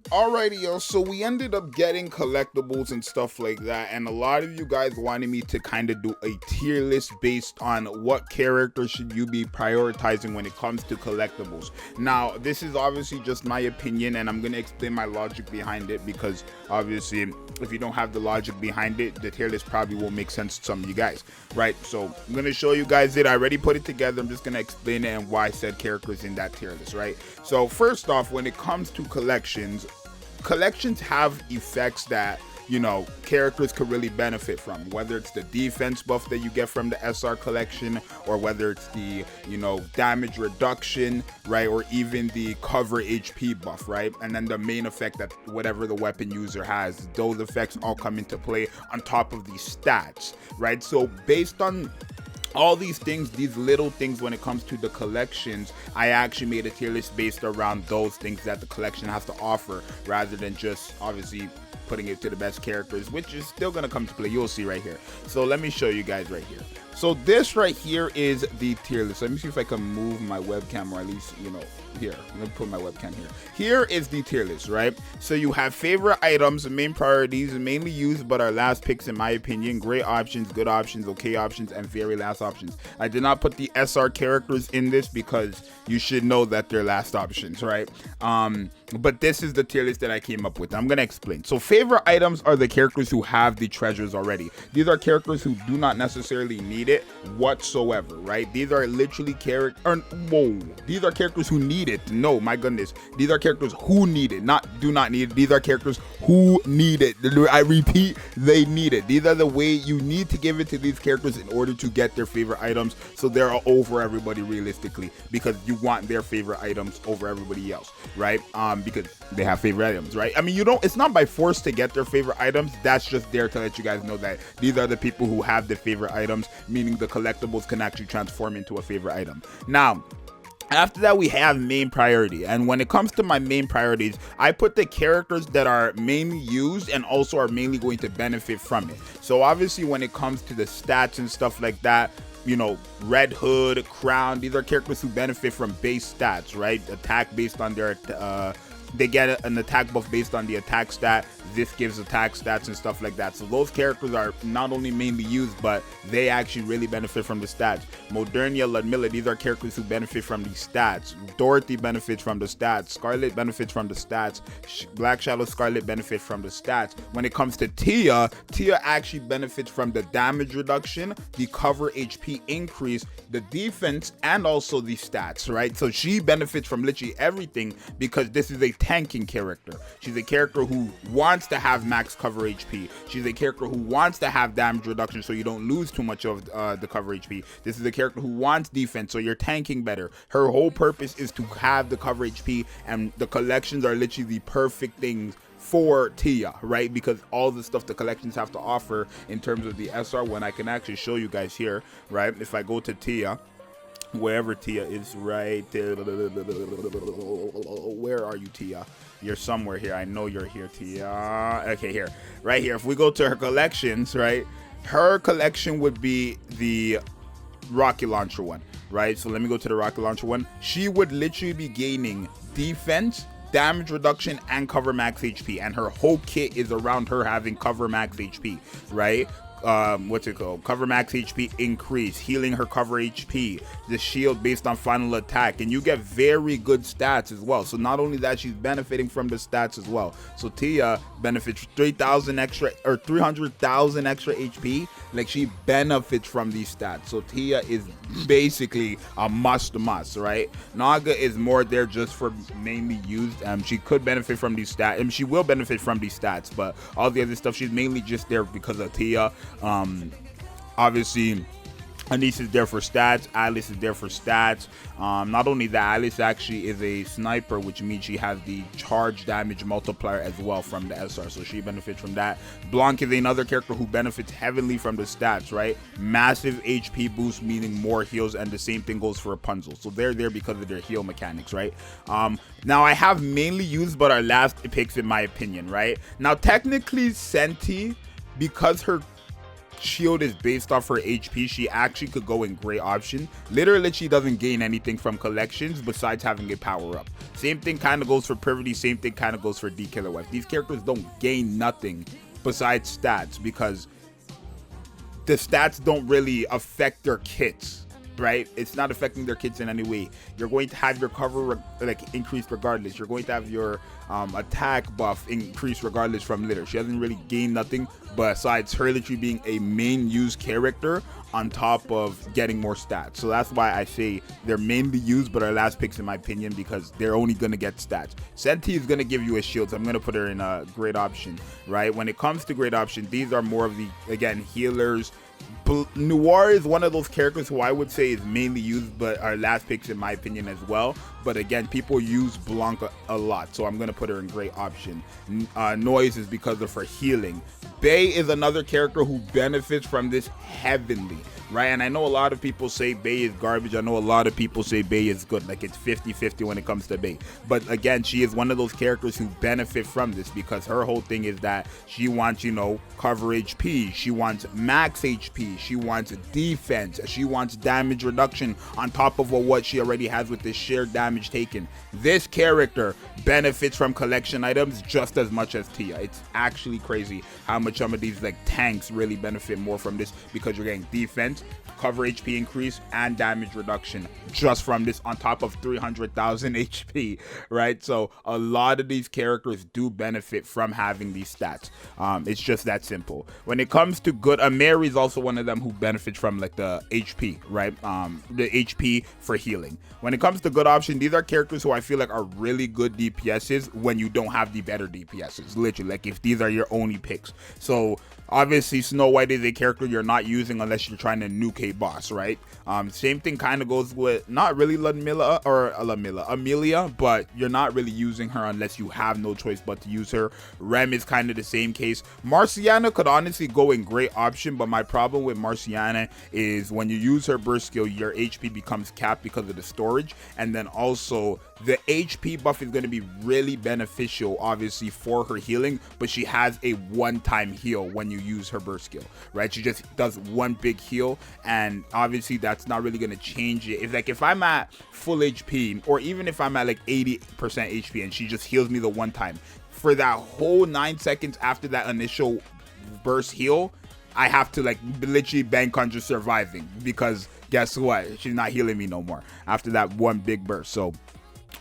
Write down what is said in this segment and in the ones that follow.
Alrighty, yo, so we ended up getting collectibles and stuff like that, and a lot of you guys wanted me to kind of do a tier list based on what character should you be prioritizing when it comes to collectibles. Now, this is obviously just my opinion, and I'm going to explain my logic behind it, because obviously, if you don't have the logic behind it, the tier list probably won't make sense to some of you guys, right? So, I'm going to show you guys it. I already put it together. I'm just going to explain it and why said characters in that tier list, right? So, first off, when it comes to collections have effects that, you know, characters could really benefit from, whether it's the defense buff that you get from the SR collection, or whether it's the, you know, damage reduction, right, or even the cover HP buff, right? And then the main effect that whatever the weapon user has, those effects all come into play on top of these stats, right? So based on all these things, these little things, when it comes to the collections, I actually made a tier list based around those things that the collection has to offer, rather than just obviously putting it to the best characters, which is still going to come to play. You'll see right here. So let me show you guys right here. So this right here is the tier list. Let me see if I can move my webcam, or at least, you know, here. Let me put my webcam here. Here is the tier list, right? So you have favorite items, main priorities, mainly used but are last picks in my opinion, great options, good options, okay options, and very last options. I did not put the SR characters in this because you should know that they're last options, right? But this is the tier list that I came up with. I'm gonna explain. So favorite items are the characters who have the treasures already. These are characters who do not necessarily need it whatsoever, right? These are literally these are characters who need it. No, my goodness, these are characters who need it, not do not need it. These are characters who need it. I repeat, they need it. These are the way you need to give it to these characters in order to get their favorite items, so they're over everybody realistically, because you want their favorite items over everybody else, right? Because they have favorite items, right? I mean, you don't, it's not by force to get their favorite items. That's just there to let you guys know that these are the people who have the favorite items, meaning the collectibles can actually transform into a favorite item. Now, after that, we have main priority, and when it comes to my main priorities, I put the characters that are mainly used and also are mainly going to benefit from it. So obviously, when it comes to the stats and stuff like that, you know, Red Hood, Crown, these are characters who benefit from base stats, right? Attack based on their they get an attack buff based on the attack stat. This gives attack stats and stuff like that. So those characters are not only mainly used, but they actually really benefit from the stats. Modernia, Ludmilla, these are characters who benefit from these stats. Dorothy benefits from the stats. Scarlet benefits from the stats. Black Shadow Scarlet benefits from the stats. When it comes to Tia actually benefits from the damage reduction, the cover HP increase, the defense, and also the stats, right? So she benefits from literally everything, because this is a tanking character. She's a character who wants to have max cover HP. She's a character who wants to have damage reduction so you don't lose too much of the cover HP. This is a character who wants defense, so you're tanking better. Her whole purpose is to have the cover HP, and the collections are literally the perfect things for Tia, right? Because all the stuff the collections have to offer in terms of the SR, when I can actually show you guys here, right? If I go to Tia, wherever Tia is, right there. Where are you, Tia? You're somewhere here. I know you're here, Tia. Okay, here. Right here. If we go to her collections, right? Her collection would be the rocket launcher one, right? So let me go to the rocket launcher one. She would literally be gaining defense, damage reduction, and cover max HP. And her whole kit is around her having cover max HP, right? What's it called? Cover max HP increase, healing her cover HP, the shield based on final attack, and you get very good stats as well. So not only that, she's benefiting from the stats as well. So Tia benefits 3,000 extra or 300,000 extra HP. Like, she benefits from these stats. So Tia is basically a must, right? Naga is more there just for mainly used. She could benefit from these stats, and she will benefit from these stats, but all the other stuff, she's mainly just there because of Tia. Obviously, Anise is there for stats. Alice is there for stats. Not only that, Alice actually is a sniper, which means she has the charge damage multiplier as well from the SR, so she benefits from that. Blanc is another character who benefits heavily from the stats, right? Massive HP boost, meaning more heals, and the same thing goes for Rapunzel. So they're there because of their heal mechanics, right? Now I have mainly used but are last picks in my opinion, right? Now technically Senti, because her shield is based off her HP, she actually could go in great option. Literally, she doesn't gain anything from collections besides having a power up. Same thing kind of goes for Privity, same thing kind of goes for D Killer Wife. These characters don't gain nothing besides stats, because the stats don't really affect their kits, right? It's not affecting their kits in any way. You're going to have your cover like increased regardless. You're going to have your attack buff increased regardless from litter. She doesn't really gain nothing besides her literally being a main used character on top of getting more stats. So that's why I say they're mainly used but are last picks in my opinion, because they're only going to get stats. Senti is going to give you a shield, so I'm going to put her in a great option, right? When it comes to great option, these are more of the, again, healers. Noir is one of those characters who I would say is mainly used but are last picks in my opinion as well. But again, people use Blanca a lot, so I'm going to put her in great option. Noise is because of her healing. Bay is another character who benefits from this heavily, right? And I know a lot of people say Bay is garbage. I know a lot of people say Bay is good. Like, it's 50-50 when it comes to Bay. But again, she is one of those characters who benefit from this, because her whole thing is that she wants, you know, cover HP. She wants max HP. She wants defense. She wants damage reduction on top of what she already has with this shared damage taken. This character benefits from collection items just as much as Tia. It's actually crazy how much some of these like tanks really benefit more from this, because you're getting defense, cover HP increase, and damage reduction just from this on top of 300,000 HP, right? So a lot of these characters do benefit from having these stats. It's just that simple. When it comes to good, Mary is also one of them who benefits from like the HP, right? The HP for healing. When it comes to good option, these are characters who I feel like are really good DPSs when you don't have the better DPSs, literally, like if these are your only picks. So obviously Snow White is a character you're not using unless you're trying to nuke a boss, right? Same thing kind of goes with not really Amelia, but you're not really using her unless you have no choice but to use her. Rem is kind of the same case. Marciana could honestly go in great option, but my problem with Marciana is when you use her burst skill, your HP becomes capped because of the storage, and then also the HP buff is going to be really beneficial obviously for her healing, but she has a one-time heal when you use her burst skill, right? She just does one big heal, and obviously that's not really going to change it. It's like if I'm at full HP, or even if I'm at like 80% HP and she just heals me the one time, for that whole 9 seconds after that initial burst heal, I have to like literally bank on just surviving, because guess what? She's not healing me no more after that one big burst. So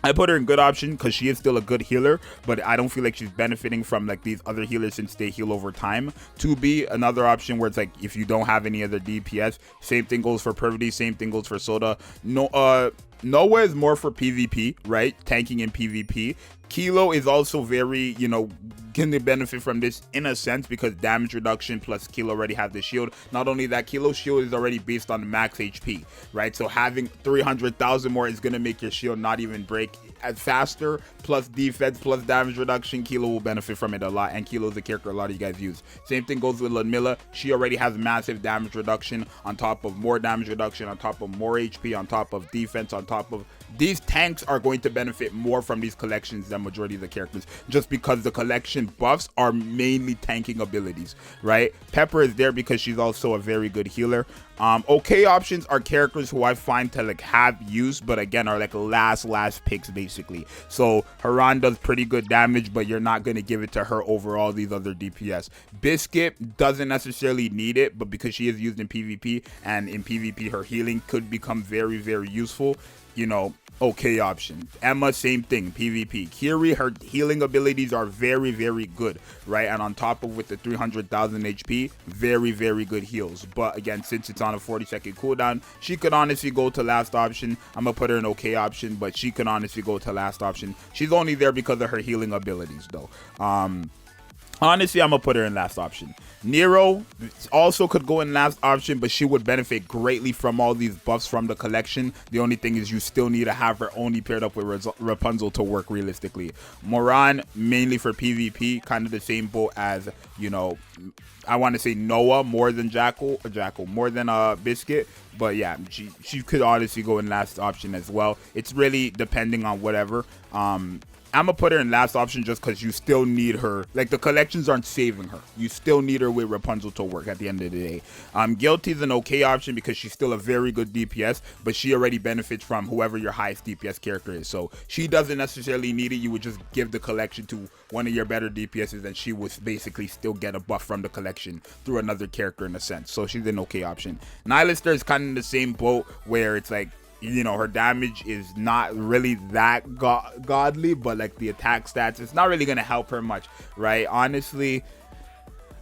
I put her in good option because she is still a good healer, but I don't feel like she's benefiting from like these other healers since they heal over time. To be another option where it's like if you don't have any other DPS, same thing goes for Privity, same thing goes for Soda. Noah is more for PvP, right? Tanking in PvP. Kilo is also very, you know, can they benefit from this in a sense because damage reduction plus Kilo already has the shield. Not only that, Kilo's shield is already based on max HP, right? So having 300,000 more is going to make your shield not even break as faster, plus defense plus damage reduction. Kilo will benefit from it a lot, and Kilo is a character a lot of you guys use. Same thing goes with Ludmilla. She already has massive damage reduction on top of more damage reduction, on top of more HP, on top of defense, on top of these tanks are going to benefit more from these collections than majority of the characters, just because the collection buffs are mainly tanking abilities, right? Pepper is there because she's also a very good healer. Okay options are characters who I find to like have use, but again are like last picks basically. So Haran does pretty good damage, but you're not going to give it to her over all these other DPS. Biscuit doesn't necessarily need it, but because she is used in PvP, and in PvP her healing could become very, very useful, you know. Okay option. Emma, same thing, PvP. Kiri, her healing abilities are very, very good, right? And on top of with the 300,000 HP, very, very good heals. But again, since it's on a 40-second cooldown, she could honestly go to last option. I'm gonna put her in okay option, but she could honestly go to last option. She's only there because of her healing abilities though. Honestly, I'm gonna put her in last option. Nero also could go in last option, but she would benefit greatly from all these buffs from the collection. The only thing is you still need to have her only paired up with Rapunzel to work realistically. Moran, mainly for PvP, kind of the same boat as, you know, I want to say Noah more than Jackal more than Biscuit. But yeah, she could honestly go in last option as well. It's really depending on whatever. I'm gonna put her in last option just because you still need her. Like, the collections aren't saving her. You still need her with Rapunzel to work at the end of the day. Guilty is an okay option because she's still a very good DPS, but she already benefits from whoever your highest DPS character is. So she doesn't necessarily need it. You would just give the collection to one of your better DPSs, and she would basically still get a buff from the collection through another character in a sense. So she's an okay option. Nihilister is kind of in the same boat where it's like, you know, her damage is not really that godly, but like the attack stats, it's not really gonna help her much, right? Honestly,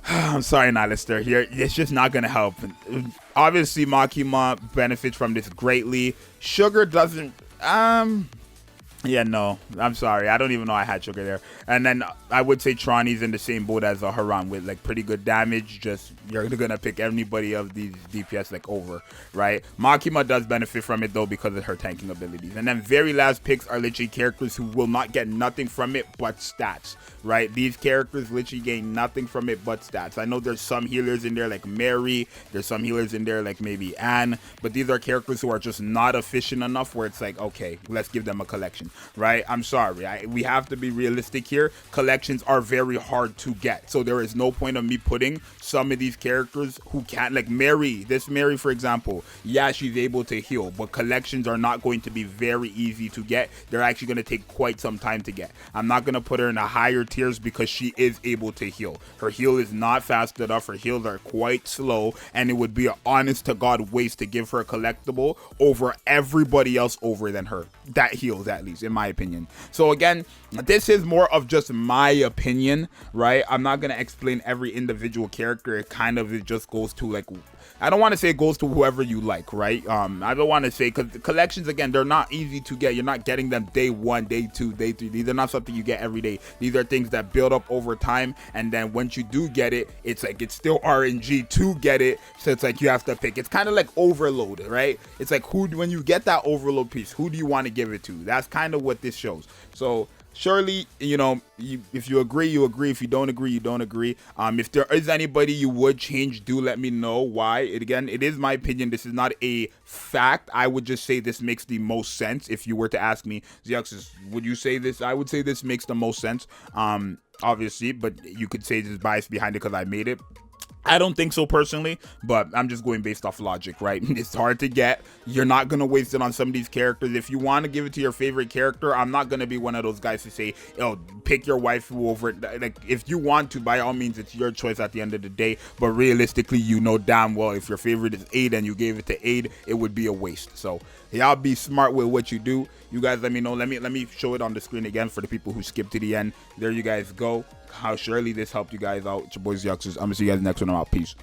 I'm sorry, Nihilister, here it's just not gonna help. Obviously, Makima benefits from this greatly. Sugar doesn't. Yeah, no, I'm sorry. I don't even know I had Sugar there. And then I would say Trani's in the same boat as a Haran with like pretty good damage. Just you're gonna pick anybody of these DPS like over, right? Makima does benefit from it though because of her tanking abilities. And then very last picks are literally characters who will not get nothing from it but stats, right? These characters literally gain nothing from it but stats. I know there's some healers in there like Mary. There's some healers in there like maybe Anne. But these are characters who are just not efficient enough where it's like, okay, let's give them a collection. Right? I'm sorry. We have to be realistic here. Collections are very hard to get. So there is no point of me putting some of these characters who can't, like Mary. This Mary, for example, yeah, she's able to heal, but collections are not going to be very easy to get. They're actually going to take quite some time to get. I'm not going to put her in the higher tiers because she is able to heal. Her heal is not fast enough. Her heals are quite slow, and it would be an honest to God waste to give her a collectible over everybody else over than her. That heals, at least in my opinion. So again, this is more of just my opinion, right? I'm not gonna explain every individual character. It just goes to like, I don't want to say it goes to whoever you like, right? I don't want to say, because the collections, again, they're not easy to get. You're not getting them day 1, day 2, day 3. These are not something you get every day. These are things that build up over time, and then once you do get it, it's like it's still RNG to get it. So it's like you have to pick. It's kind of like overload, right? It's like when you get that overload piece, who do you want to give it to? That's kind of what this shows. So surely, you know, if you agree, you agree. If you don't agree, you don't agree. If there is anybody you would change, do let me know why. Again, it is my opinion. This is not a fact. I would just say this makes the most sense. If you were to ask me, Zxous, would you say this? I would say this makes the most sense. Obviously, but you could say there's bias behind it because I made it. I don't think so personally, but I'm just going based off logic, right? It's hard to get. You're not going to waste it on some of these characters. If you want to give it to your favorite character, I'm not going to be one of those guys to say, oh, pick your waifu over it. Like, if you want to, by all means, it's your choice at the end of the day. But realistically, you know damn well if your favorite is Aid and you gave it to Aid, it would be a waste. So y'all be smart with what you do. You guys let me know. Let me show it on the screen again for the people who skipped to the end. There you guys go. How surely this helped you guys out. It's your boy Zxous. I'm going to see you guys next one. I'm out. Peace.